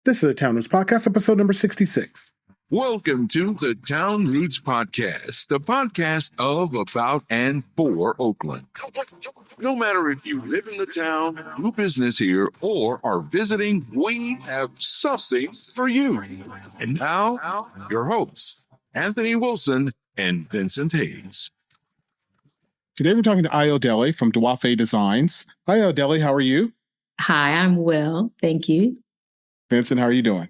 This is the Townrootz Podcast, episode number 66. Welcome to the Townrootz Podcast, the podcast of, about, and for Oakland. No matter if you live in the town, do business here, or are visiting, we have something for you. And now, your hosts, Anthony Wilson and Vincent Hayes. Today we're talking to Ayodele from Duafe Designs. Hi, Ayodele. How are you? Hi, I'm well. Thank you. Vincent, how are you doing?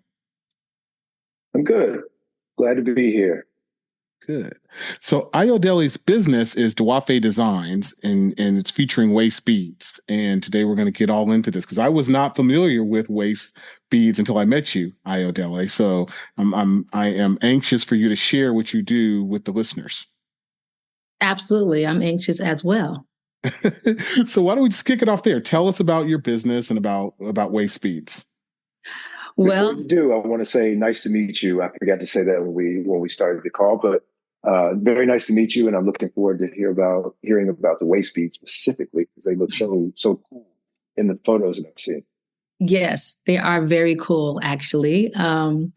I'm good. Glad to be here. Good. So Ayodele's business is Duafe Designs, and it's featuring waist beads. And today we're going to get all into this because I was not familiar with waist beads until I met you, Ayodele. So I am anxious for you to share what you do with the listeners. Absolutely. I'm anxious as well. So why don't we just kick it off there? Tell us about your business and about waist beads. Before you do, I want to say nice to meet you. I forgot to say that when we started the call, but very nice to meet you, and I'm looking forward to hearing about the waist beads specifically because they look so cool in the photos that I've seen. Yes, they are very cool, actually, on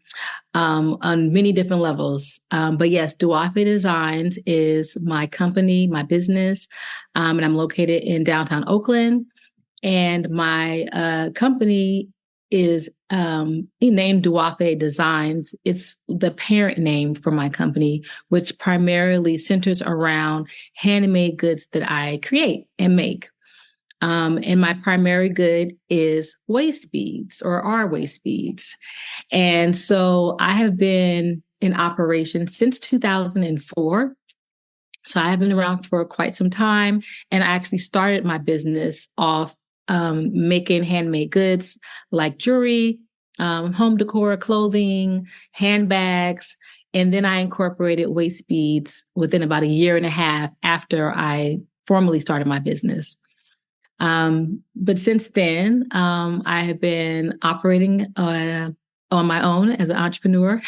many different levels. But yes, Duafe Designs is my company, my business, and I'm located in downtown Oakland. And my company is named Duafe Designs. It's the parent name for my company, which primarily centers around handmade goods that I create and make. And my primary good is waist beads or are waist beads. And so I have been in operation since 2004. So I have been around for quite some time. And I actually started my business off making handmade goods like jewelry, home decor, clothing, handbags. And then I incorporated waist beads within about a year and a half after I formally started my business. But since then, I have been operating on my own as an entrepreneur,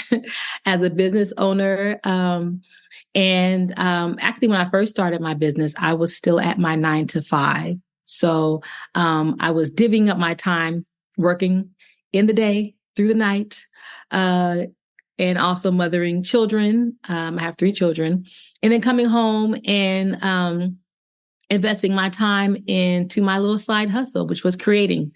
as a business owner. Actually, when I first started my business, I was still at my 9-to-5. So I was divvying up my time working in the day, through the night, and also mothering children. I have 3 children. And then coming home and investing my time into my little side hustle, which was creating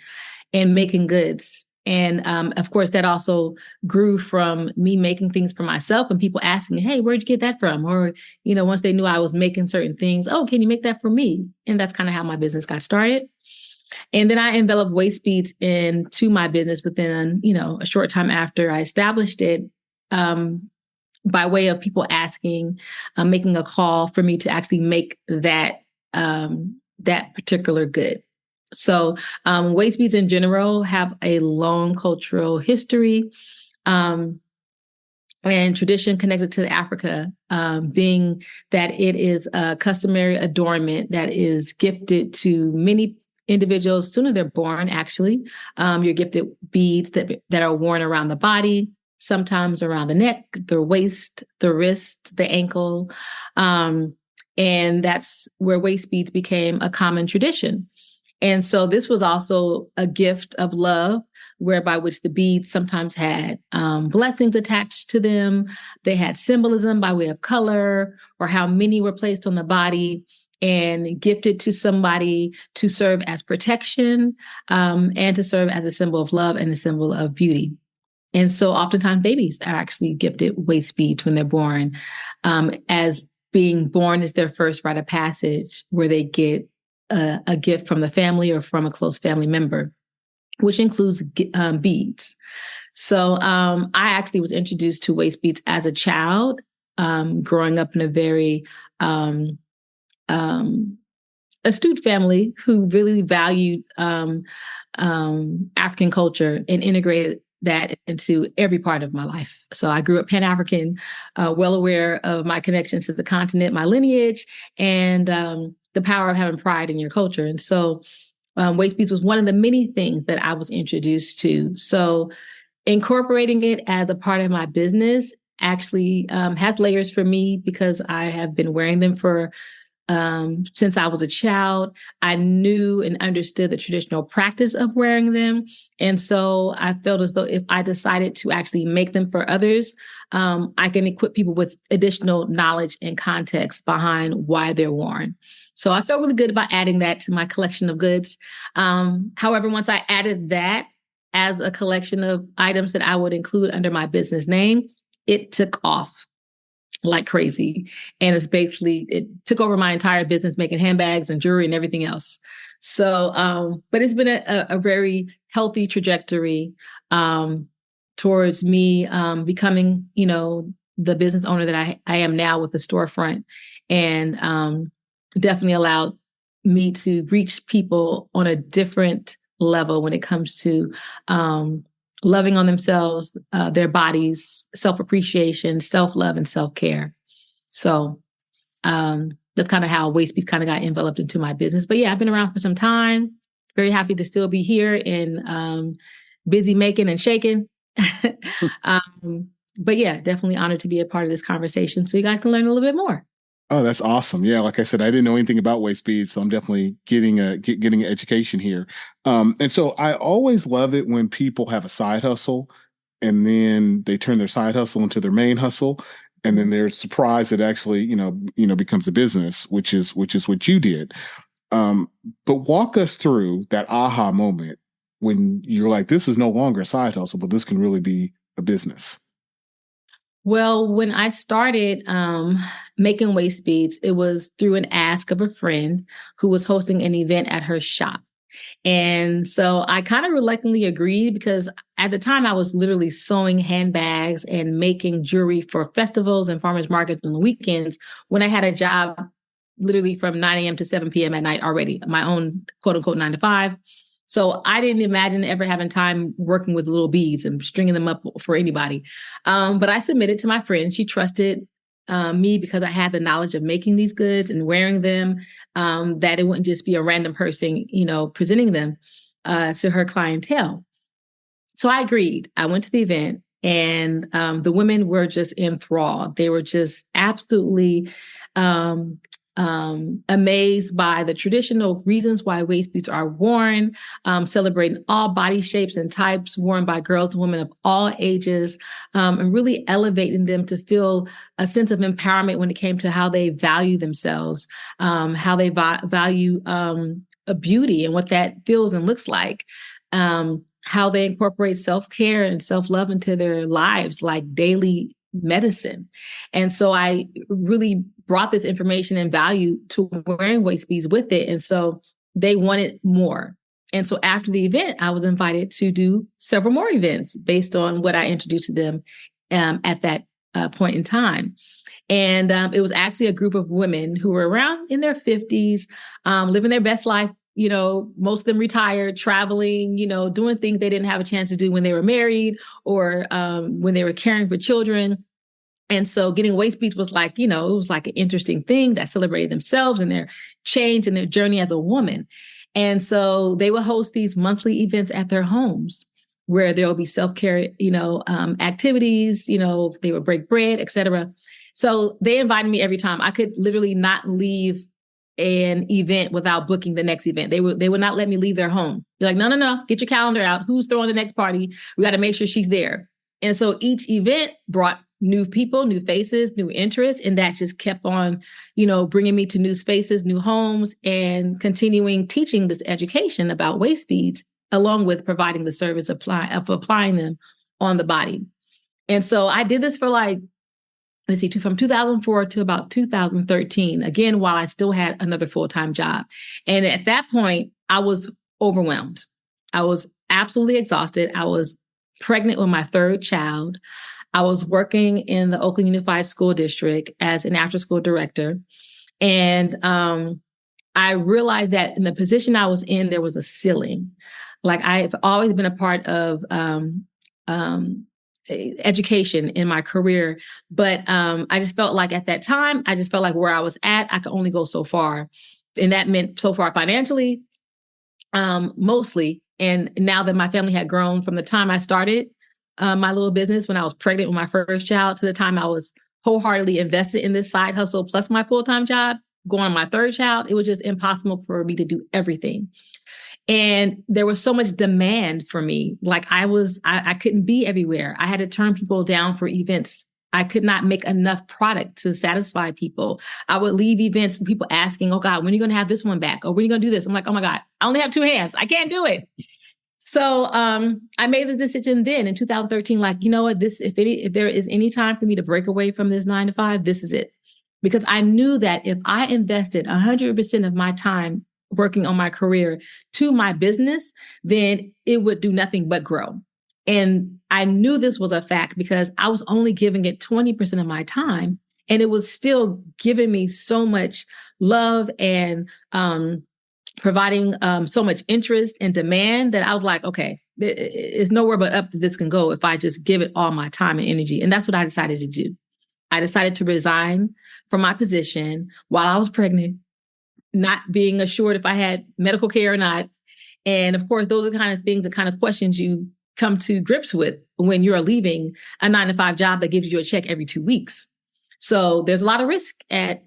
and making goods. And of course, that also grew from me making things for myself and people asking, hey, where'd you get that from? Or, once they knew I was making certain things, oh, can you make that for me? And that's kind of how my business got started. And then I enveloped waist beads into my business within, a short time after I established it, by way of people asking, making a call for me to actually make that particular good. So waist beads in general have a long cultural history and tradition connected to Africa, being that it is a customary adornment that is gifted to many individuals sooner as they're born, actually. You're gifted beads that are worn around the body, sometimes around the neck, the waist, the wrist, the ankle. And that's where waist beads became a common tradition. And so this was also a gift of love, whereby which the beads sometimes had blessings attached to them. They had symbolism by way of color or how many were placed on the body and gifted to somebody to serve as protection and to serve as a symbol of love and a symbol of beauty. And so oftentimes babies are actually gifted waist beads when they're born, as being born is their first rite of passage where they get a gift from the family or from a close family member, which includes beads. So I actually was introduced to waist beads as a child, growing up in a very astute family who really valued African culture and integrated that into every part of my life. So I grew up Pan-African, well aware of my connection to the continent, my lineage, and the power of having pride in your culture. And so waist beads was one of the many things that I was introduced to. So incorporating it as a part of my business actually has layers for me because I have been wearing them for since I was a child. I knew and understood the traditional practice of wearing them. And so I felt as though if I decided to actually make them for others, I can equip people with additional knowledge and context behind why they're worn. So I felt really good about adding that to my collection of goods. However, once I added that as a collection of items that I would include under my business name, it took off like crazy. And it took over my entire business, making handbags and jewelry and everything else. So, but it's been a very healthy trajectory towards me becoming, the business owner that I am now with the storefront, and definitely allowed me to reach people on a different level when it comes to loving on themselves, their bodies, self-appreciation, self-love, and self-care. So that's kind of how Waist Beads kind of got enveloped into my business. But yeah, I've been around for some time. Very happy to still be here and busy making and shaking. But yeah, definitely honored to be a part of this conversation so you guys can learn a little bit more. Oh, that's awesome. Yeah, like I said, I didn't know anything about Waist Beads, so I'm definitely getting an education here. And so I always love it when people have a side hustle and then they turn their side hustle into their main hustle, and then they're surprised it actually, becomes a business, which is what you did. But walk us through that aha moment when you're like, this is no longer a side hustle, but this can really be a business. Well, when I started making waist beads, it was through an ask of a friend who was hosting an event at her shop. And so I kind of reluctantly agreed because at the time I was literally sewing handbags and making jewelry for festivals and farmers markets on the weekends when I had a job literally from 9 a.m. to 7 p.m. at night already, my own quote unquote 9 to 5. So I didn't imagine ever having time working with little beads and stringing them up for anybody. But I submitted to my friend. She trusted me because I had the knowledge of making these goods and wearing them, that it wouldn't just be a random person, presenting them to her clientele. So I agreed. I went to the event, and the women were just enthralled. They were just absolutely amazed by the traditional reasons why waist beads are worn, celebrating all body shapes and types worn by girls and women of all ages, and really elevating them to feel a sense of empowerment when it came to how they value themselves, how they value a beauty and what that feels and looks like, how they incorporate self-care and self-love into their lives, like daily medicine. And so I really brought this information and value to wearing waist beads with it. And so they wanted more. And so after the event, I was invited to do several more events based on what I introduced to them at that point in time. And it was actually a group of women who were around in their 50s, living their best life. Most of them retired, traveling, doing things they didn't have a chance to do when they were married or when they were caring for children. And so getting waist beads was like, it was like an interesting thing that celebrated themselves and their change and their journey as a woman. And so they would host these monthly events at their homes where there will be self-care, activities, they would break bread, et cetera. So they invited me every time. I could literally not leave an event without booking the next event. They would not let me leave their home. They're like, no, get your calendar out. Who's throwing the next party? We got to make sure she's there. And so each event brought new people, new faces, new interests. And that just kept on, bringing me to new spaces, new homes, and continuing teaching this education about waist beads, along with providing the service of applying them on the body. And so I did this for from 2004 to about 2013, again, while I still had another full-time job. And at that point, I was overwhelmed. I was absolutely exhausted. I was pregnant with my third child. I was working in the Oakland Unified School District as an after-school director. And I realized that in the position I was in, there was a ceiling. Like, I've always been a part of education in my career. But I just felt like at that time, where I was at, I could only go so far. And that meant so far financially, mostly. And now that my family had grown from the time I started my little business when I was pregnant with my first child to the time I was wholeheartedly invested in this side hustle plus my full-time job, going on my third child, it was just impossible for me to do everything. And there was so much demand for me. Like I couldn't be everywhere. I had to turn people down for events. I could not make enough product to satisfy people. I would leave events for people asking, oh God, when are you going to have this one back? Or when are you going to do this? I'm like, oh my God, I only have 2 hands. I can't do it. So I made the decision then in 2013, like, you know what, if there is any time for me to break away from this 9 to 5, this is it. Because I knew that if I invested 100% of my time working on my career to my business, then it would do nothing but grow. And I knew this was a fact because I was only giving it 20% of my time, and it was still giving me so much love and providing so much interest and demand that I was like, okay, it's nowhere but up that this can go if I just give it all my time and energy. And that's what I decided to do. I decided to resign from my position while I was pregnant, not being assured if I had medical care or not. And of course, those are the kind of things, the kind of questions you come to grips with when you're leaving a 9 to 5 job that gives you a check every 2 weeks. So there's a lot of risk at,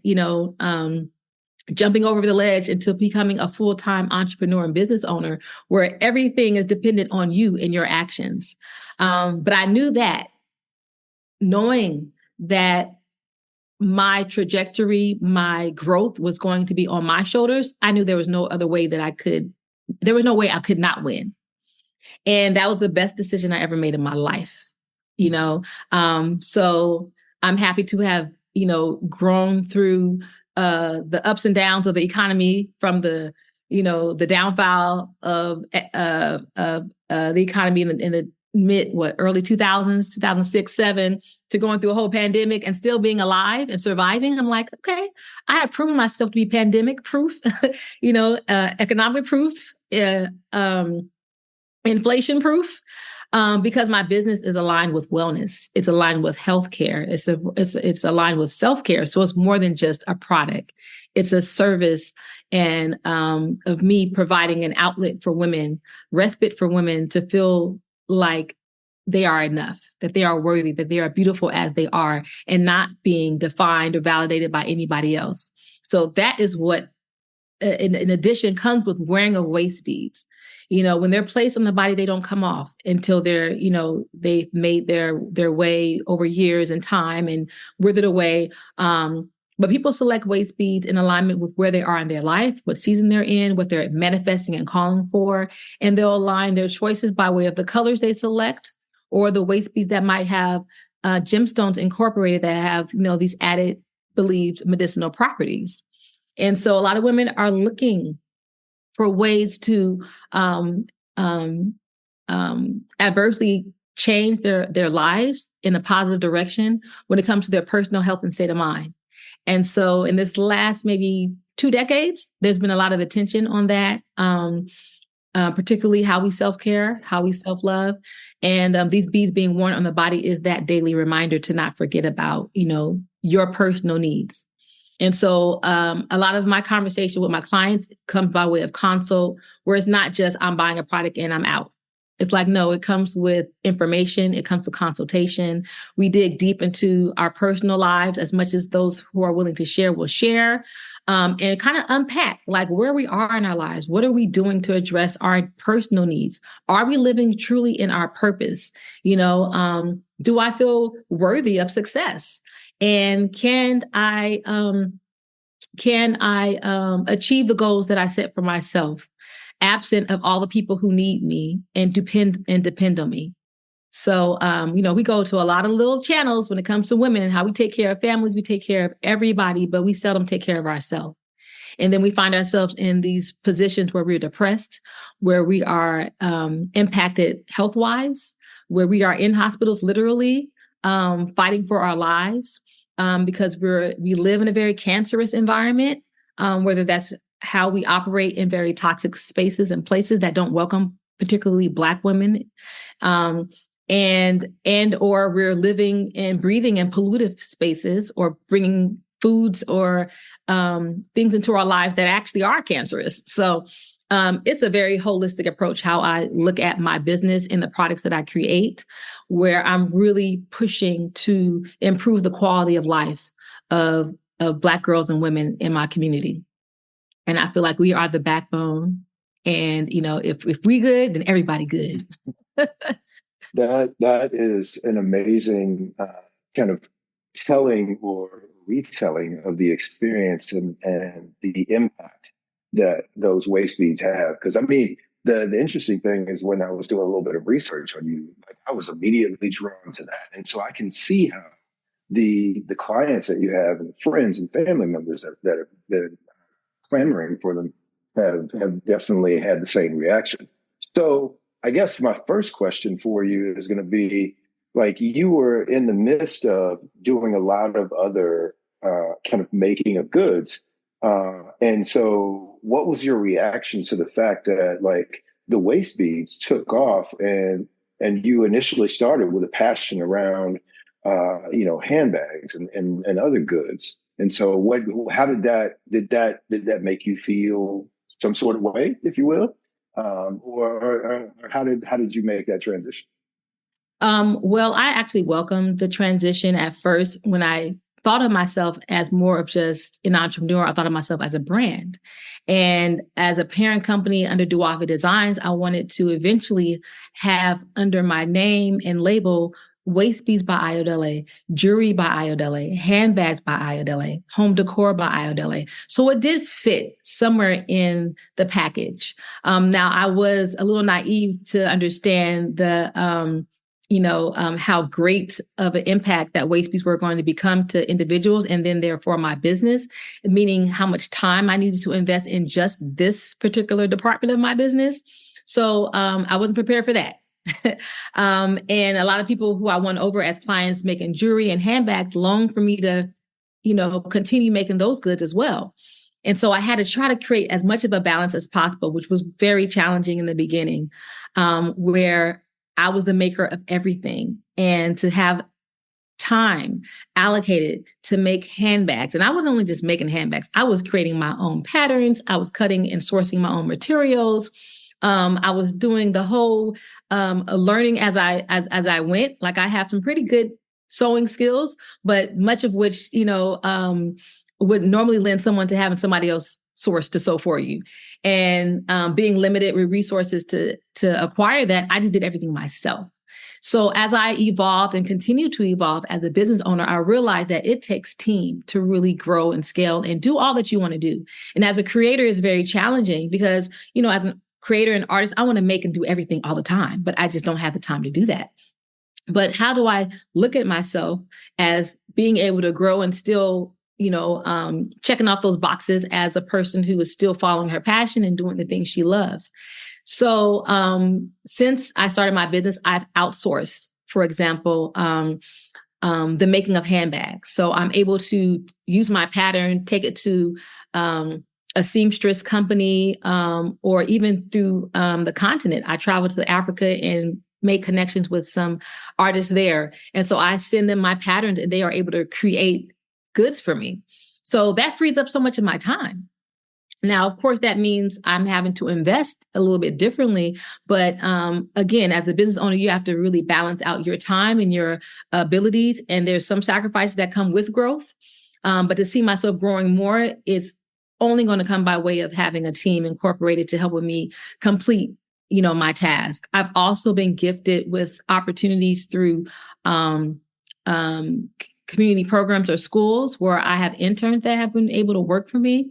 jumping over the ledge into becoming a full-time entrepreneur and business owner where everything is dependent on you and your actions. But I knew that, knowing that my trajectory, my growth was going to be on my shoulders, I knew there was no way I could not win. And that was the best decision I ever made in my life, So I'm happy to have, grown through the ups and downs of the economy, from the downfall of the economy in the early 2000s, 2006, 2007, to going through a whole pandemic and still being alive and surviving. I'm like, okay, I have proven myself to be pandemic proof, economic proof, inflation proof. Because my business is aligned with wellness. It's aligned with healthcare. It's aligned with self-care. So it's more than just a product. It's a service and of me providing an outlet for women, respite for women to feel like they are enough, that they are worthy, that they are beautiful as they are, and not being defined or validated by anybody else. So that is what, in addition, comes with wearing of waist beads. When they're placed on the body, they don't come off until they've made their way over years and time and withered away. But people select waist beads in alignment with where they are in their life, what season they're in, what they're manifesting and calling for. And they'll align their choices by way of the colors they select, or the waist beads that might have gemstones incorporated that have, these added believed medicinal properties. And so a lot of women are looking for ways to adversely change their lives in a positive direction when it comes to their personal health and state of mind. And so in this last maybe 2 decades, there's been a lot of attention on that, particularly how we self-care, how we self-love. And these beads being worn on the body is that daily reminder to not forget about, your personal needs. And so a lot of my conversation with my clients comes by way of consult, where it's not just I'm buying a product and I'm out. It's like, no, it comes with information. It comes with consultation. We dig deep into our personal lives as much as those who are willing to share will share, and kind of unpack like where we are in our lives. What are we doing to address our personal needs? Are we living truly in our purpose? Do I feel worthy of success? And can I achieve the goals that I set for myself, absent of all the people who need me and depend on me? So, we go to a lot of little channels when it comes to women and how we take care of families, we take care of everybody, but we seldom take care of ourselves. And then we find ourselves in these positions where we're depressed, where we are impacted health-wise, where we are in hospitals literally, fighting for our lives, because we live in a very cancerous environment, whether that's how we operate in very toxic spaces and places that don't welcome particularly Black women, or we're living and breathing in pollutive spaces, or bringing foods or things into our lives that actually are cancerous. So it's a very holistic approach how I look at my business and the products that I create, where I'm really pushing to improve the quality of life of of Black girls and women in my community. And I feel like we are the backbone. And, if we good, then everybody good. That is an amazing kind of telling or retelling of the experience and the impact that those waste beads have. Because I mean, the interesting thing is when I was doing a little bit of research on you, like I was immediately drawn to that, and so I can see how the clients that you have and friends and family members that have been clamoring for them have definitely had the same reaction. So I guess my first question for you is going to be, like, you were in the midst of doing a lot of other kind of making of goods. And so what was your reaction to the fact that, like, the waist beads took off and you initially started with a passion around, handbags and other goods. And so how did that make you feel some sort of way, if you will? Or how did you make that transition? Well, I actually welcomed the transition at first. When I thought of myself as more of just an entrepreneur, I thought of myself as a brand. And as a parent company under Duafe Designs, I wanted to eventually have under my name and label waist beads by Ayodele, jewelry by Ayodele, handbags by Ayodele, home decor by Ayodele. So it did fit somewhere in the package. Now, I was a little naive to understand how great of an impact that waist beads were going to become to individuals, and then therefore my business, meaning how much time I needed to invest in just this particular department of my business. So I wasn't prepared for that. And a lot of people who I won over as clients making jewelry and handbags longed for me to, continue making those goods as well. And so I had to try to create as much of a balance as possible, which was very challenging in the beginning, where I was the maker of everything, and to have time allocated to make handbags. And I wasn't only just making handbags, I was creating my own patterns. I was cutting and sourcing my own materials. I was doing the whole learning as I went. Like, I have some pretty good sewing skills, but much of which, would normally lend someone to having somebody else source to sew for you. And being limited with resources to acquire that, I just did everything myself. So as I evolved and continue to evolve as a business owner, I realized that it takes team to really grow and scale and do all that you want to do. And as a creator, it's very challenging because, as a creator and artist, I want to make and do everything all the time, but I just don't have the time to do that. But how do I look at myself as being able to grow and still, checking off those boxes as a person who is still following her passion and doing the things she loves? So since I started my business, I've outsourced, for example, the making of handbags. So I'm able to use my pattern, take it to a seamstress company, or even through the continent. I travel to Africa and make connections with some artists there. And so I send them my patterns and they are able to create goods for me. So that frees up so much of my time. Now, of course, that means I'm having to invest a little bit differently. But again, as a business owner, you have to really balance out your time and your abilities. And there's some sacrifices that come with growth. But to see myself growing more, it's only going to come by way of having a team incorporated to help with me complete, my task. I've also been gifted with opportunities through community programs or schools where I have interns that have been able to work for me.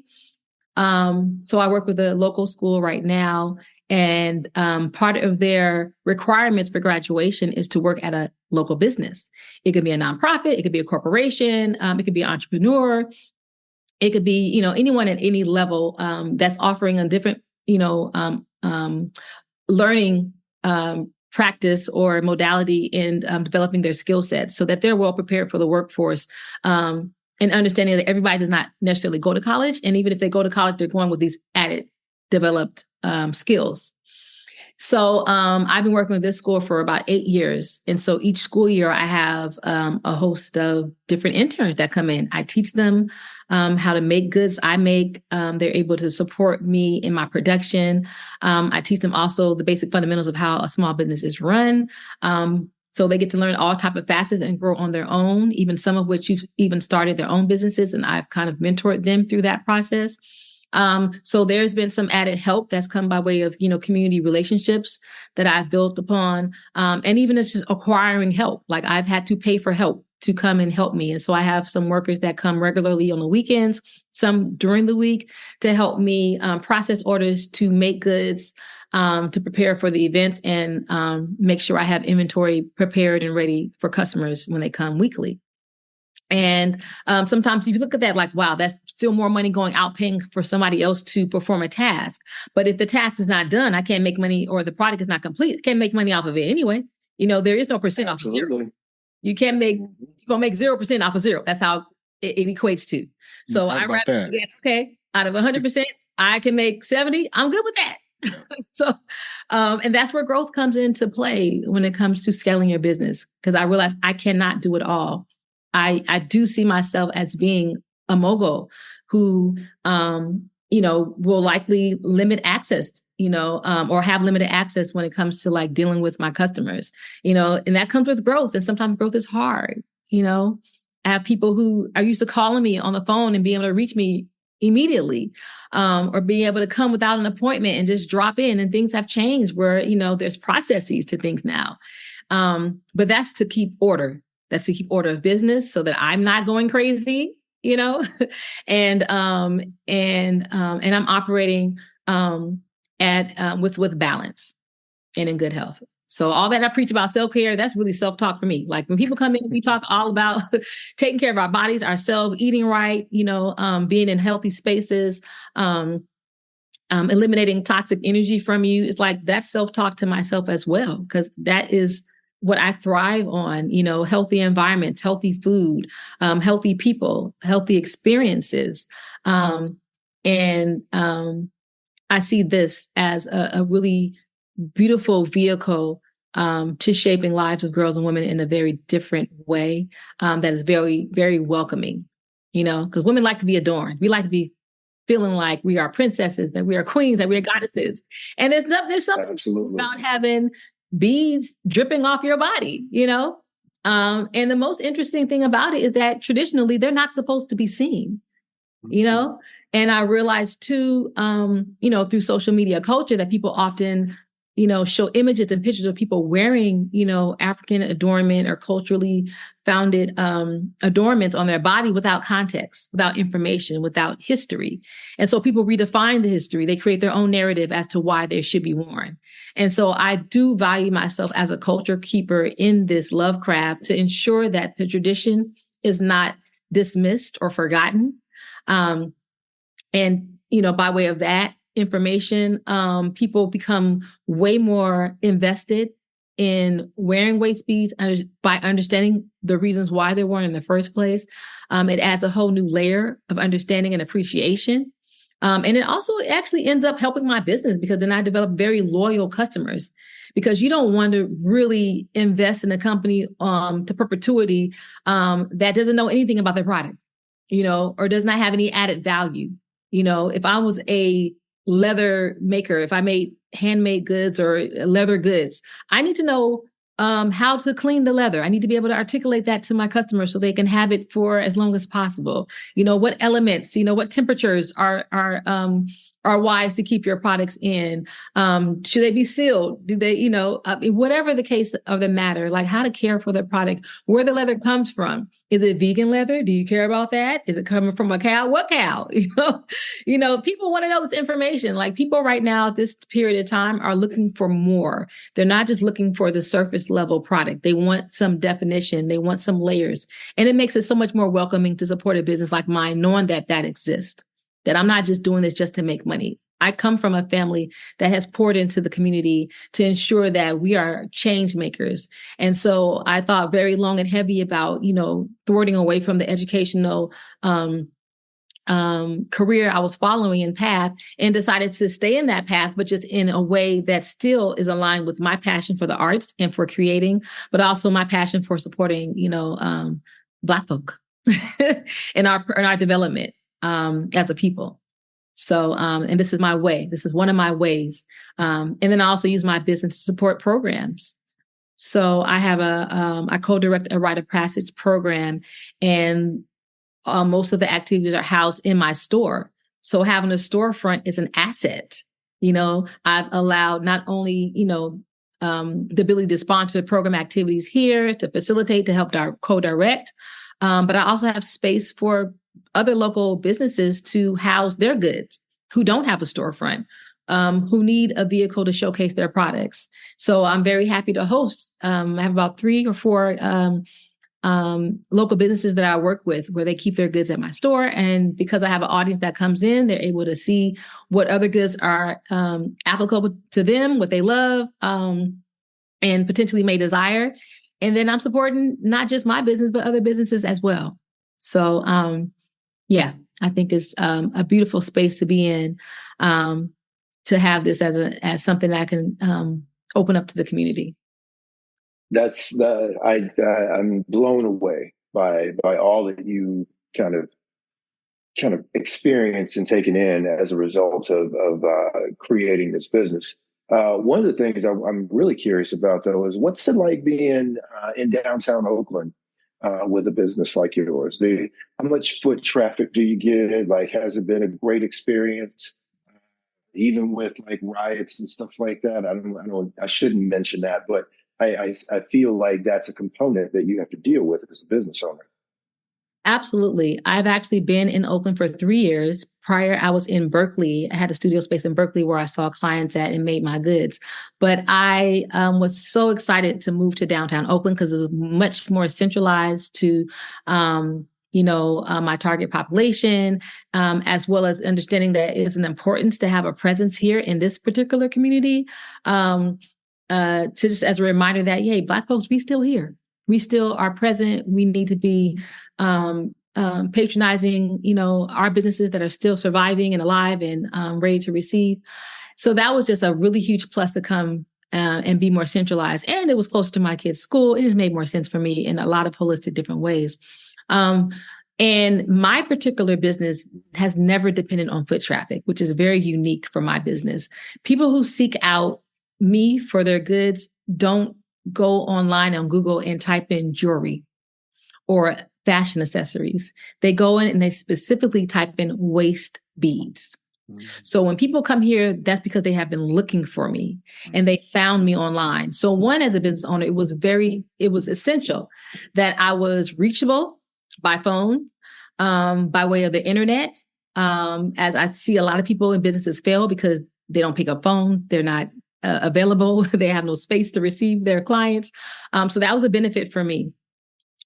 So I work with a local school right now, and part of their requirements for graduation is to work at a local business. It could be a nonprofit, it could be a corporation, it could be an entrepreneur, it could be, anyone at any level that's offering a different, learning practice or modality in developing their skill sets so that they're well prepared for the workforce. And understanding that everybody does not necessarily go to college. And even if they go to college, they're going with these added developed skills. So I've been working with this school for about 8 years. And so each school year, I have a host of different interns that come in. I teach them how to make goods I make. They're able to support me in my production. I teach them also the basic fundamentals of how a small business is run. So they get to learn all type of facets and grow on their own, even some of which you've even started their own businesses. And I've kind of mentored them through that process. So there's been some added help that's come by way of, community relationships that I've built upon. And even it's just acquiring help. Like I've had to pay for help to come and help me. And so I have some workers that come regularly on the weekends, some during the week, to help me process orders, to make goods, to prepare for the events, and make sure I have inventory prepared and ready for customers when they come weekly. And sometimes you look at that like, wow, that's still more money going out paying for somebody else to perform a task. But if the task is not done, I can't make money, or the product is not complete, I can't make money off of it anyway. There is no percent off of zero. You can't make, you're going to make 0% off of zero. That's how it equates to. So I rather get, okay, out of 100%, I can make 70. I'm good with that. So, and that's where growth comes into play when it comes to scaling your business, because I realized I cannot do it all. I do see myself as being a mogul who, will likely limit access, or have limited access when it comes to like dealing with my customers, and that comes with growth. And sometimes growth is hard. I have people who are used to calling me on the phone and being able to reach me immediately, or being able to come without an appointment and just drop in. And things have changed where, there's processes to things now. But that's to keep order. That's to keep order of business so that I'm not going crazy, and I'm operating with balance and in good health. So all that I preach about self-care, that's really self-talk for me. Like when people come in, we talk all about taking care of our bodies, ourselves, eating right, being in healthy spaces, eliminating toxic energy from you. It's like that's self-talk to myself as well, because that is what I thrive on, healthy environments, healthy food, healthy people, healthy experiences. I see this as a really beautiful vehicle to shaping lives of girls and women in a very different way, that is very, very welcoming, because women like to be adorned. We like to be feeling like we are princesses, that we are queens, that we are goddesses. And there's something absolutely about having beads dripping off your body, and the most interesting thing about it is that traditionally they're not supposed to be seen, and I realized too, through social media culture that people often, show images and pictures of people wearing, African adornment or culturally founded adornments on their body without context, without information, without history. And so people redefine the history. They create their own narrative as to why they should be worn. And so I do value myself as a culture keeper in this lovecraft to ensure that the tradition is not dismissed or forgotten. And, by way of that information, people become way more invested in wearing waist beads by understanding the reasons why they're worn in the first place. It adds a whole new layer of understanding and appreciation. And it also actually ends up helping my business, because then I develop very loyal customers, because you don't want to really invest in a company to perpetuity that doesn't know anything about their product, or does not have any added value. If I was a leather maker, if I made handmade goods or leather goods, I need to know how to clean the leather. I need to be able to articulate that to my customers so they can have it for as long as possible. What elements, what temperatures are wise to keep your products in. Should they be sealed? Do they, whatever the case of the matter, like how to care for the product, where the leather comes from. Is it vegan leather? Do you care about that? Is it coming from a cow? What cow? People want to know this information. Like people right now at this period of time are looking for more. They're not just looking for the surface level product. They want some definition. They want some layers. And it makes it so much more welcoming to support a business like mine, knowing that exists, that I'm not just doing this just to make money. I come from a family that has poured into the community to ensure that we are change makers. And so I thought very long and heavy about, thwarting away from the educational career I was following and path, and decided to stay in that path, but just in a way that still is aligned with my passion for the arts and for creating, but also my passion for supporting, Black folk in our development as a people. So, and this is my way. This is one of my ways. And then I also use my business to support programs So I have I co-direct a rite of passage program, and most of the activities are housed in my store. So having a storefront is an asset. I've allowed not only, the ability to sponsor program activities here, to facilitate, to help co-direct, but I also have space for other local businesses to house their goods who don't have a storefront, who need a vehicle to showcase their products. So I'm very happy to host. I have about 3 or 4 local businesses that I work with where they keep their goods at my store. And because I have an audience that comes in, they're able to see what other goods are applicable to them, what they love, and potentially may desire. And then I'm supporting not just my business, but other businesses as well. So, yeah, I think it's a beautiful space to be in, to have this as something that I can open up to the community. I'm blown away by all that you kind of experienced and taken in as a result of creating this business. One of the things I'm really curious about, though, is what's it like being in downtown Oakland with a business like yours? How much foot traffic do you get? Like, has it been a great experience? Even with like riots and stuff like that? I shouldn't mention that, but I feel like that's a component that you have to deal with as a business owner. Absolutely. I've actually been in Oakland for 3 years. Prior, I was in Berkeley. I had a studio space in Berkeley where I saw clients at and made my goods. But I was so excited to move to downtown Oakland because it's much more centralized to, my target population, as well as understanding that it's an importance to have a presence here in this particular community. To just as a reminder that, yay, Black folks, we still here. We still are present. We need to be patronizing, our businesses that are still surviving and alive and ready to receive. So that was just a really huge plus to come and be more centralized. And it was close to my kids' school. It just made more sense for me in a lot of holistic different ways. And my particular business has never depended on foot traffic, which is very unique for my business. People who seek out me for their goods don't go online on Google and type in jewelry or fashion accessories. They go in and they specifically type in waist beads. Mm-hmm. So when people come here, that's because they have been looking for me and they found me online. So one, as a business owner, it was essential that I was reachable by phone, by way of the internet. As I see a lot of people in businesses fail because they don't pick up phone. They're not available. They have no space to receive their clients. So that was a benefit for me.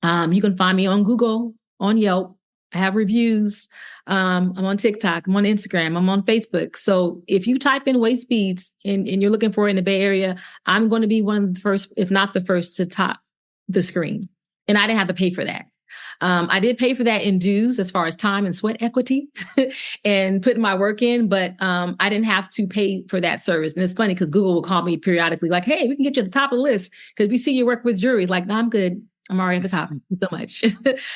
You can find me on Google, on Yelp. I have reviews. I'm on TikTok. I'm on Instagram. I'm on Facebook. So if you type in waist beads and you're looking for it in the Bay Area, I'm going to be one of the first, if not the first, to top the screen. And I didn't have to pay for that. I did pay for that in dues as far as time and sweat equity and putting my work in, but I didn't have to pay for that service. And it's funny because Google will call me periodically like, hey, we can get you at the top of the list because we see you work with jewelry. Like, no, I'm good. I'm already at the top. Thank you so much.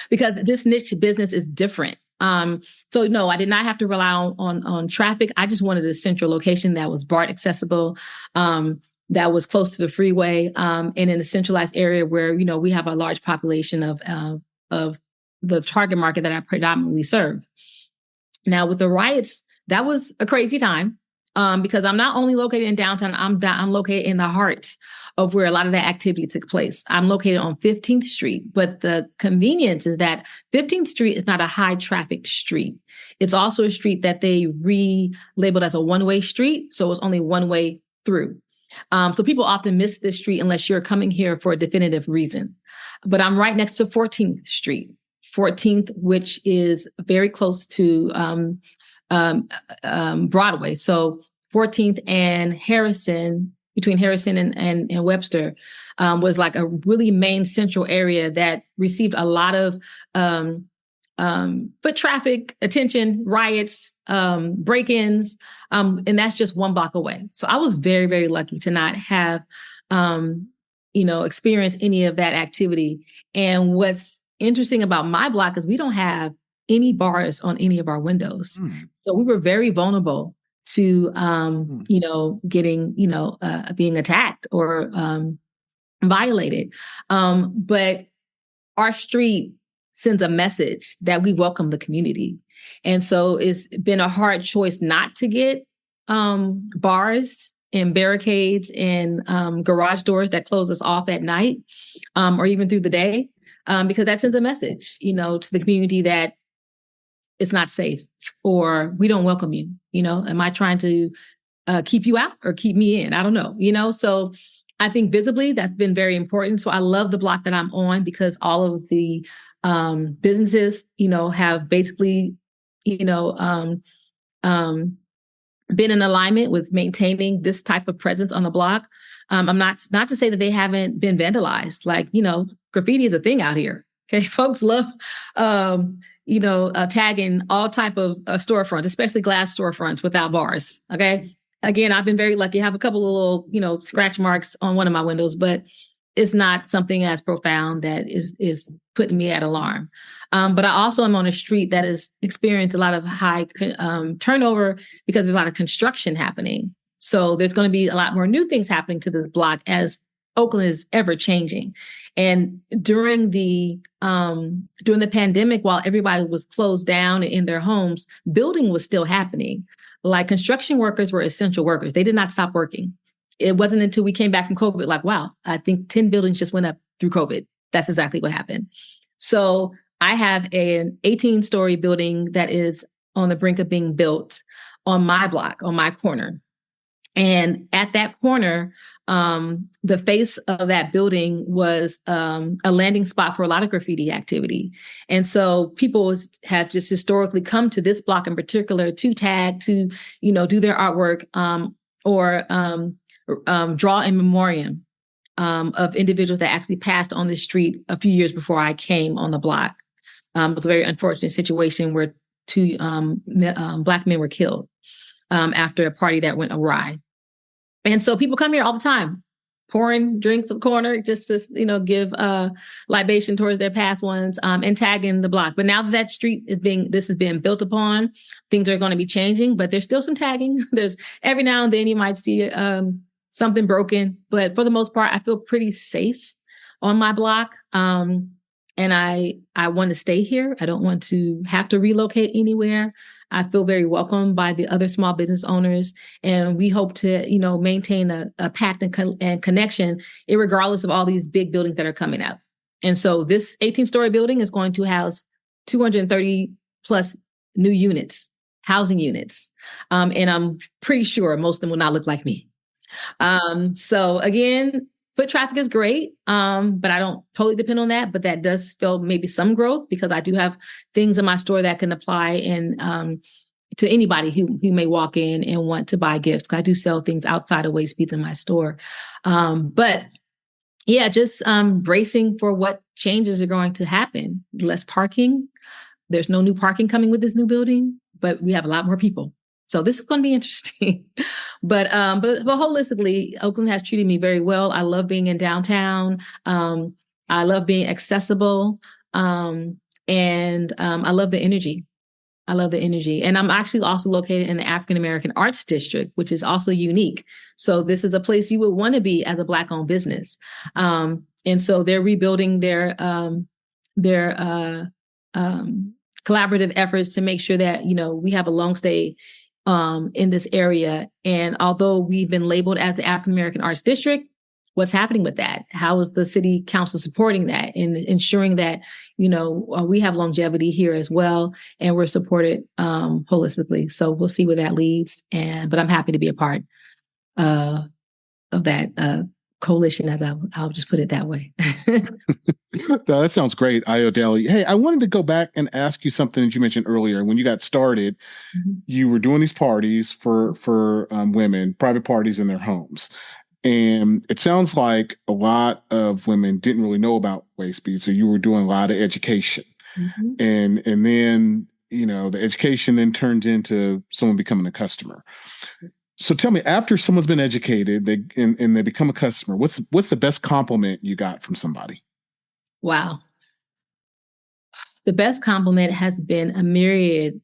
Because this niche business is different. So no, I did not have to rely on traffic. I just wanted a central location that was BART accessible, that was close to the freeway, and in a centralized area where, we have a large population of the target market that I predominantly serve. Now with the riots, that was a crazy time, because I'm not only located in downtown, I'm located in the heart of where a lot of that activity took place. I'm located on 15th Street, but the convenience is that 15th Street is not a high trafficked street. It's also a street that they relabeled as a one-way street. So it's only one way through. So people often miss this street unless you're coming here for a definitive reason. But I'm right next to 14th Street, 14th, which is very close to Broadway. So 14th and Harrison, between Harrison and Webster, was like a really main central area that received a lot of foot traffic, attention, riots, break-ins, and that's just one block away. So I was very, very lucky to not have, experienced any of that activity. And what's interesting about my block is we don't have any bars on any of our windows. So we were very vulnerable to, getting, being attacked or violated. But our street sends a message that we welcome the community. And so it's been a hard choice not to get bars and barricades and garage doors that close us off at night or even through the day, because that sends a message, to the community that it's not safe or we don't welcome you. Am I trying to keep you out or keep me in? I don't know, so I think visibly that's been very important. So I love the block that I'm on because all of the businesses, have basically, been in alignment with maintaining this type of presence on the block. I'm not to say that they haven't been vandalized. Like, graffiti is a thing out here. Okay, folks love, tagging all type of storefronts, especially glass storefronts without bars. Okay, again, I've been very lucky. I have a couple of little, scratch marks on one of my windows, but it's not something as profound that is putting me at alarm. But I also am on a street that has experienced a lot of high turnover because there's a lot of construction happening. So there's going to be a lot more new things happening to this block as Oakland is ever changing. And during the pandemic, while everybody was closed down in their homes, building was still happening. Like construction workers were essential workers. They did not stop working. It wasn't until we came back from COVID, like, wow, I think 10 buildings just went up through COVID. That's exactly what happened. So I have an 18-story building that is on the brink of being built on my block, on my corner. And at that corner, the face of that building was a landing spot for a lot of graffiti activity. And so people have just historically come to this block in particular to tag, to, do their artwork or draw in memoriam of individuals that actually passed on the street a few years before I came on the block. It was a very unfortunate situation where two Black men were killed after a party that went awry. And so people come here all the time, pouring drinks in the corner just to, give libation towards their past ones and tagging the block. But now that street is being built upon, things are going to be changing, but there's still some tagging. There's every now and then you might see something broken, but for the most part, I feel pretty safe on my block. And I want to stay here. I don't want to have to relocate anywhere. I feel very welcomed by the other small business owners, and we hope to, maintain a pact and connection, irregardless of all these big buildings that are coming up. And so this 18-story building is going to house 230 plus new units, housing units. And I'm pretty sure most of them will not look like me. So again, foot traffic is great, but I don't totally depend on that. But that does spell maybe some growth because I do have things in my store that can apply and to anybody who may walk in and want to buy gifts. I do sell things outside of Waste Beads in my store. But yeah, just bracing for what changes are going to happen. Less parking. There's no new parking coming with this new building, but we have a lot more people. So this is going to be interesting, but holistically, Oakland has treated me very well. I love being in downtown. I love being accessible, and I love the energy. And I'm actually also located in the African American Arts District, which is also unique. So this is a place you would want to be as a Black-owned business. And so they're rebuilding their collaborative efforts to make sure that we have a long stay in this area. And although we've been labeled as the African American Arts District, what's happening with that? How is the city council supporting that and ensuring that, we have longevity here as well, and we're supported holistically. So we'll see where that leads. But I'm happy to be a part of that coalition, as I'll just put it that way. No, that sounds great, Ayodele. Hey, I wanted to go back and ask you something that you mentioned earlier. When you got started, you were doing these parties for women, private parties in their homes. And it sounds like a lot of women didn't really know about waste beads, so you were doing a lot of education. And then, the education then turned into someone becoming a customer. So tell me, after someone's been educated, and they become a customer, what's the best compliment you got from somebody? Wow. The best compliment has been a myriad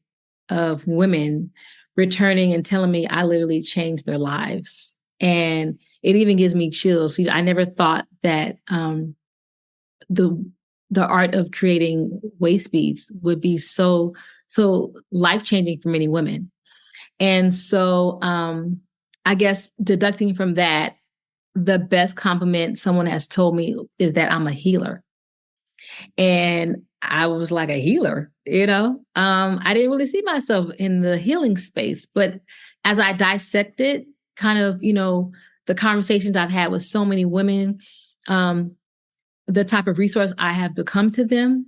of women returning and telling me I literally changed their lives. And it even gives me chills. See, I never thought that the art of creating waist beads would be so life-changing for many women. And so I guess deducting from that, the best compliment someone has told me is that I'm a healer. And I was like, a healer, I didn't really see myself in the healing space. But as I dissected kind of, the conversations I've had with so many women, the type of resource I have become to them,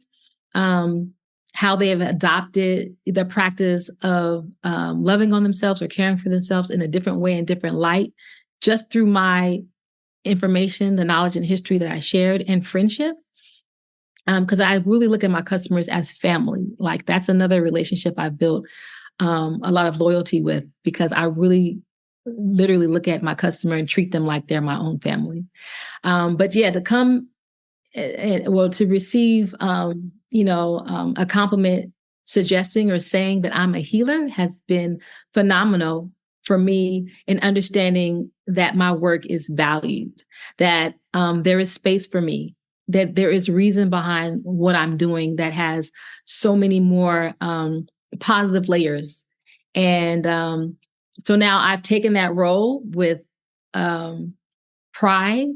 how they have adopted the practice of loving on themselves or caring for themselves in a different way, in different light, just through my information, the knowledge and history that I shared, and friendship. Because I really look at my customers as family. Like, that's another relationship I've built a lot of loyalty with, because I really literally look at my customer and treat them like they're my own family. But yeah, to come to receive, a compliment suggesting or saying that I'm a healer has been phenomenal for me in understanding that my work is valued, that there is space for me, that there is reason behind what I'm doing that has so many more positive layers. And so now I've taken that role with pride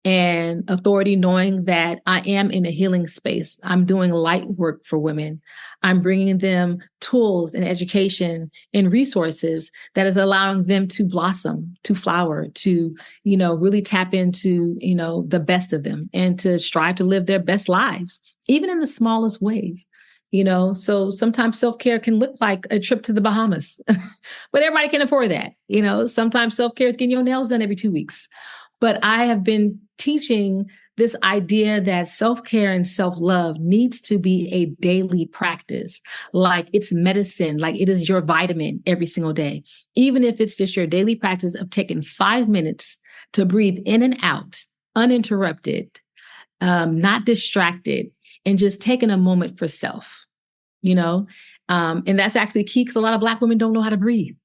and authority, knowing that I am in a healing space. I'm doing light work for women. I'm bringing them tools and education and resources that is allowing them to blossom, to flower, to, really tap into, the best of them, and to strive to live their best lives, even in the smallest ways. So sometimes self-care can look like a trip to the Bahamas, but everybody can afford that. Sometimes self-care is getting your nails done every 2 weeks. But I have been teaching this idea that self-care and self-love needs to be a daily practice, like it's medicine, like it is your vitamin every single day. Even if it's just your daily practice of taking 5 minutes to breathe in and out, uninterrupted, not distracted, and just taking a moment for self, and that's actually key, because a lot of Black women don't know how to breathe.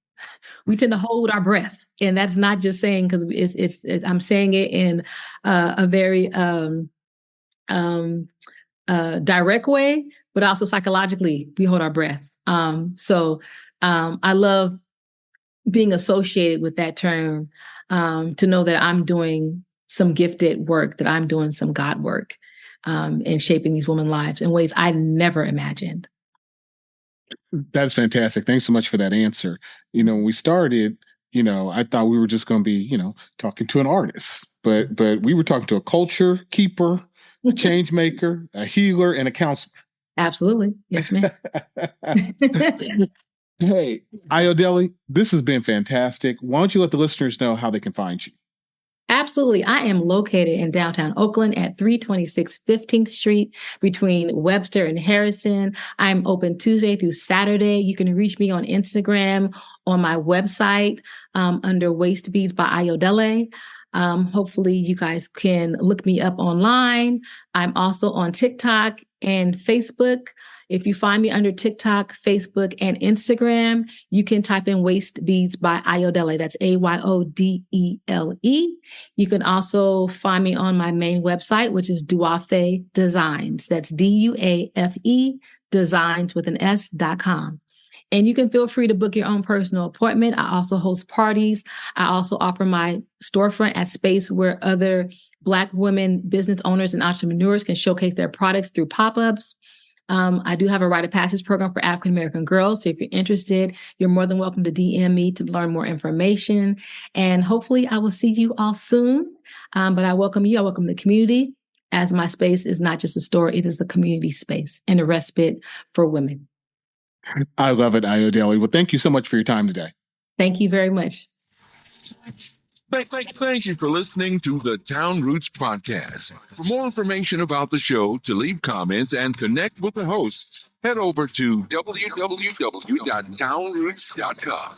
We tend to hold our breath. And that's not just saying, because it's I'm saying it in a very direct way, but also psychologically, we hold our breath. So I love being associated with that term, to know that I'm doing some gifted work, that I'm doing some God work, and shaping these women's lives in ways I never imagined. That's fantastic. Thanks so much for that answer. When we started, I thought we were just going to be, talking to an artist, but we were talking to a culture keeper, a change maker, a healer, and a counselor. Absolutely. Yes, ma'am. Hey, Ayodele, this has been fantastic. Why don't you let the listeners know how they can find you? Absolutely. I am located in downtown Oakland at 326 15th Street between Webster and Harrison. I'm open Tuesday through Saturday. You can reach me on Instagram, on my website, under Waist Beads by Ayodele. Hopefully you guys can look me up online. I'm also on TikTok and Facebook. If you find me under TikTok, Facebook, and Instagram, you can type in Waist Beads by Ayodele. That's AYODELE. You can also find me on my main website, which is Duafe Designs. That's DUAFE Designs with an S.com. And you can feel free to book your own personal appointment. I also host parties. I also offer my storefront as space where other Black women, business owners, and entrepreneurs can showcase their products through pop-ups. I do have a rite of passage program for African American girls. So if you're interested, you're more than welcome to DM me to learn more information. And hopefully I will see you all soon. But I welcome you. I welcome the community, as my space is not just a store. It is a community space and a respite for women. I love it, Ayodele. Well, thank you so much for your time today. Thank you very much. Thank you for listening to the Townrootz podcast. For more information about the show, to leave comments and connect with the hosts, head over to www.townrootz.com.